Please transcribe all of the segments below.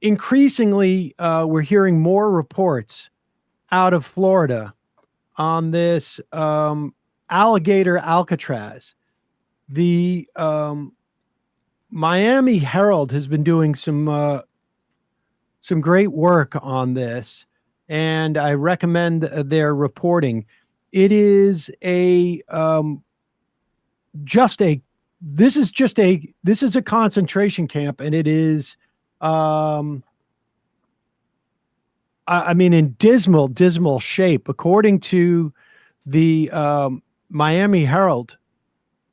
increasingly, we're hearing more reports out of Florida on this alligator Alcatraz. The Miami Herald has been doing some great work on this, and I recommend their reporting. It is a this is a concentration camp, and it is I mean, in dismal shape. According to the Miami Herald,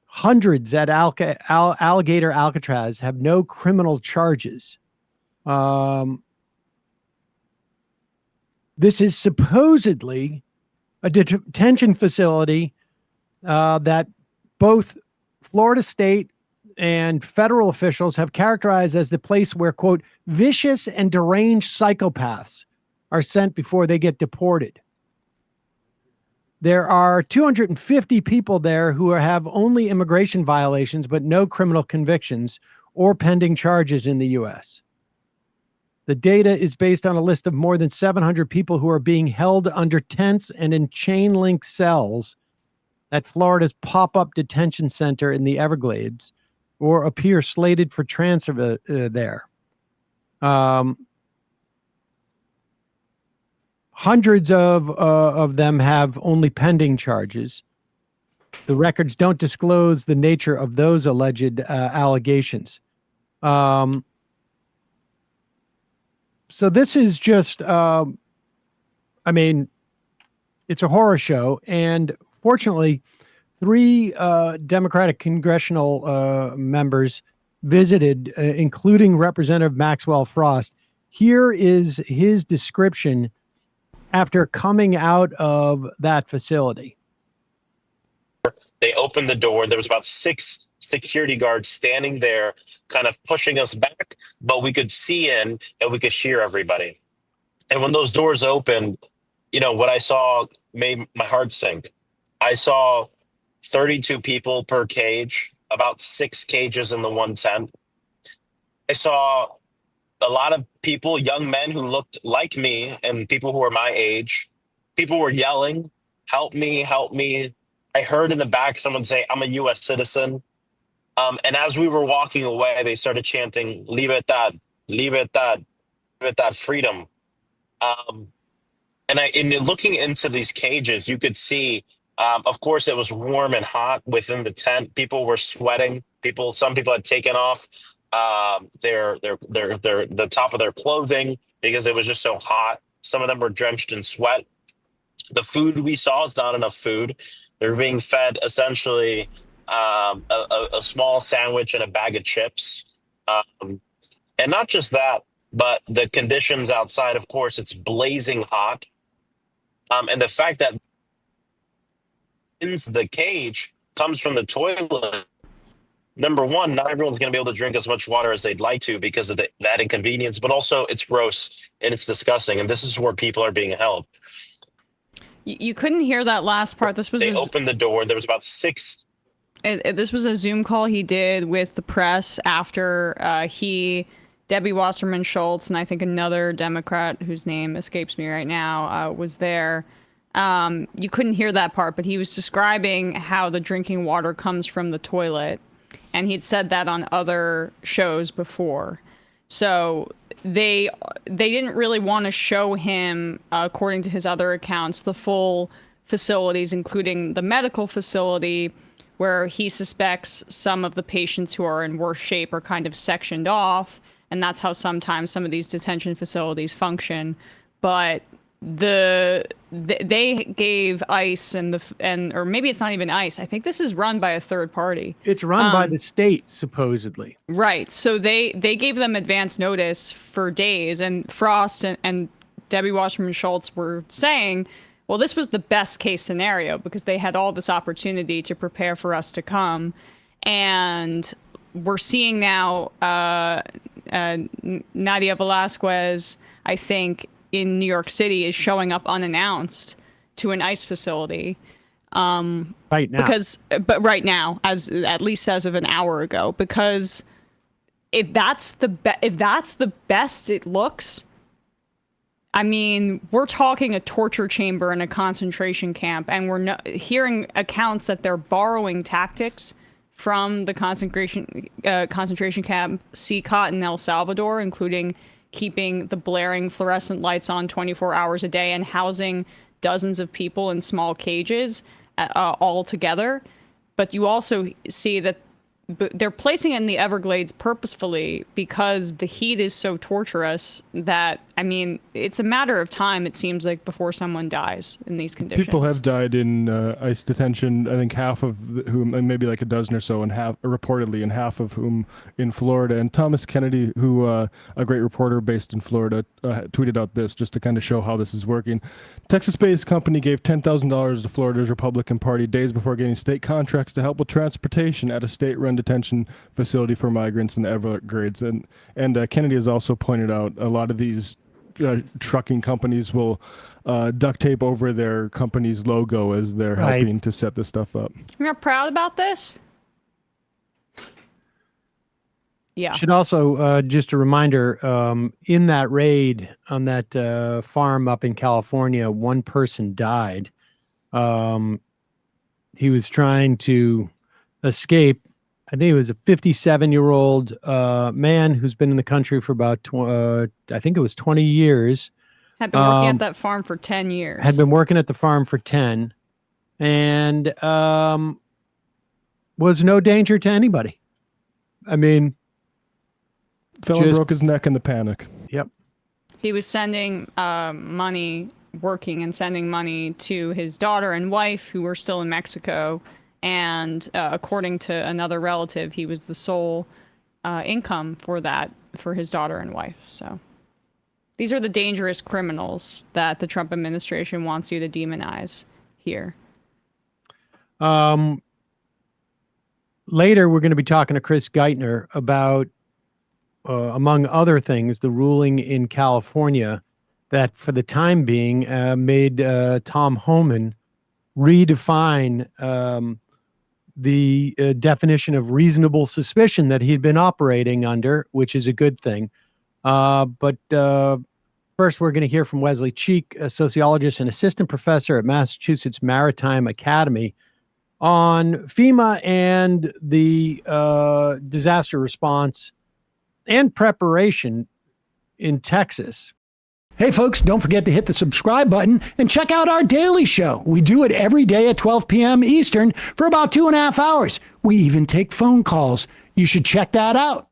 hundreds at Alligator Alcatraz have no criminal charges. This is supposedly a detention facility that both Florida state and federal officials have characterized as the place where, quote, vicious and deranged psychopaths are sent before they get deported. There are 250 people there who have only immigration violations, but no criminal convictions or pending charges in the U.S. The data is based on a list of more than 700 people who are being held under tents and in chain link cells at Florida's pop-up detention center in the Everglades, or appear slated for transfer there. Hundreds of them have only pending charges. The records don't disclose the nature of those alleged allegations. So this is just, I mean, it's a horror show. And fortunately, 3 Democratic congressional members visited, including Representative Maxwell Frost. Here is his description after coming out of that facility. They opened the door. There was about 6 security guards standing there, kind of pushing us back, but we could see in and we could hear everybody. And when those doors opened, you know, what I saw made my heart sink. I saw 32 people per cage, about 6 cages in the one tent. I saw a lot of people, young men who looked like me and people who were my age. People were yelling, help me, help me. I heard in the back someone say, I'm a U.S. citizen. And as we were walking away, they started chanting, leave it that, leave it that, leave it that freedom. And looking into these cages, you could see, of course, it was warm and hot within the tent. People were sweating. Some people had taken off the top of their clothing because it was just so hot. Some of them were drenched in sweat. The food we saw is not enough food. They're being fed essentially a small sandwich and a bag of chips. And not just that, but the conditions outside, of course, it's blazing hot. And the fact that the cage comes from the toilet. Number one, not everyone's going to be able to drink as much water as they'd like to because of that inconvenience, but also it's gross and it's disgusting. And this is where people are being held. You couldn't hear that last part. They opened the door. There was about 6. This was a Zoom call he did with the press after Debbie Wasserman Schultz, and I think another Democrat whose name escapes me right now, was there. You couldn't hear that part, but he was describing how the drinking water comes from the toilet. And he'd said that on other shows before. So they didn't really want to show him, according to his other accounts, the full facilities, including the medical facility, where he suspects some of the patients who are in worse shape are kind of sectioned off. And that's how sometimes some of these detention facilities function. But they gave ICE or maybe it's not even ICE. I think this is run by a third party. It's run by the state, supposedly. Right. So they gave them advance notice for days, and Frost and Debbie Wasserman Schultz were saying, well, this was the best case scenario because they had all this opportunity to prepare for us to come. And we're seeing now Nadia Velasquez, I think, in New York City is showing up unannounced to an ICE facility. Right now. But right now, at least as of an hour ago, because if that's the best it looks, I mean, we're talking a torture chamber and a concentration camp, and we're hearing accounts that they're borrowing tactics from the concentration camp CCOT in El Salvador, including keeping the blaring fluorescent lights on 24 hours a day and housing dozens of people in small cages all together. But you also see that they're placing it in the Everglades purposefully because the heat is so torturous that, I mean, it's a matter of time, it seems like, before someone dies in these conditions. People have died in ICE detention, I think half of whom, maybe like a dozen or so, and half reportedly, and half of whom in Florida. And Thomas Kennedy, who a great reporter based in Florida, tweeted out this just to kind of show how this is working. Texas-based company gave $10,000 to Florida's Republican Party days before getting state contracts to help with transportation at a state-run detention facility for migrants in the Everglades. And Kennedy has also pointed out a lot of these trucking companies will duct tape over their company's logo as they're helping to set this stuff up. You're not proud about this? Yeah. Should also, just a reminder, in that raid on that farm up in California, one person died. He was trying to escape. I think it was a 57-year-old man who's been in the country for about, I think it was 20 years. Had been working at that farm for 10 years. Had been working at the farm for 10. And was no danger to anybody. I mean... Fellow broke his neck in the panic. Yep. He was sending money, working and sending money to his daughter and wife who were still in Mexico. And according to another relative, he was the sole income for his daughter and wife. So these are the dangerous criminals that the Trump administration wants you to demonize here. Later, we're going to be talking to Chris Geithner about, among other things, the ruling in California that for the time being made Tom Homan redefine the definition of reasonable suspicion that he'd been operating under, which is a good thing. But first, we're going to hear from Wesley Cheek, a sociologist and assistant professor at Massachusetts Maritime Academy, on FEMA and the disaster response and preparation in Texas. Hey folks, don't forget to hit the subscribe button and check out our daily show. We do it every day at 12 p.m. Eastern for about 2.5 hours. We even take phone calls. You should check that out.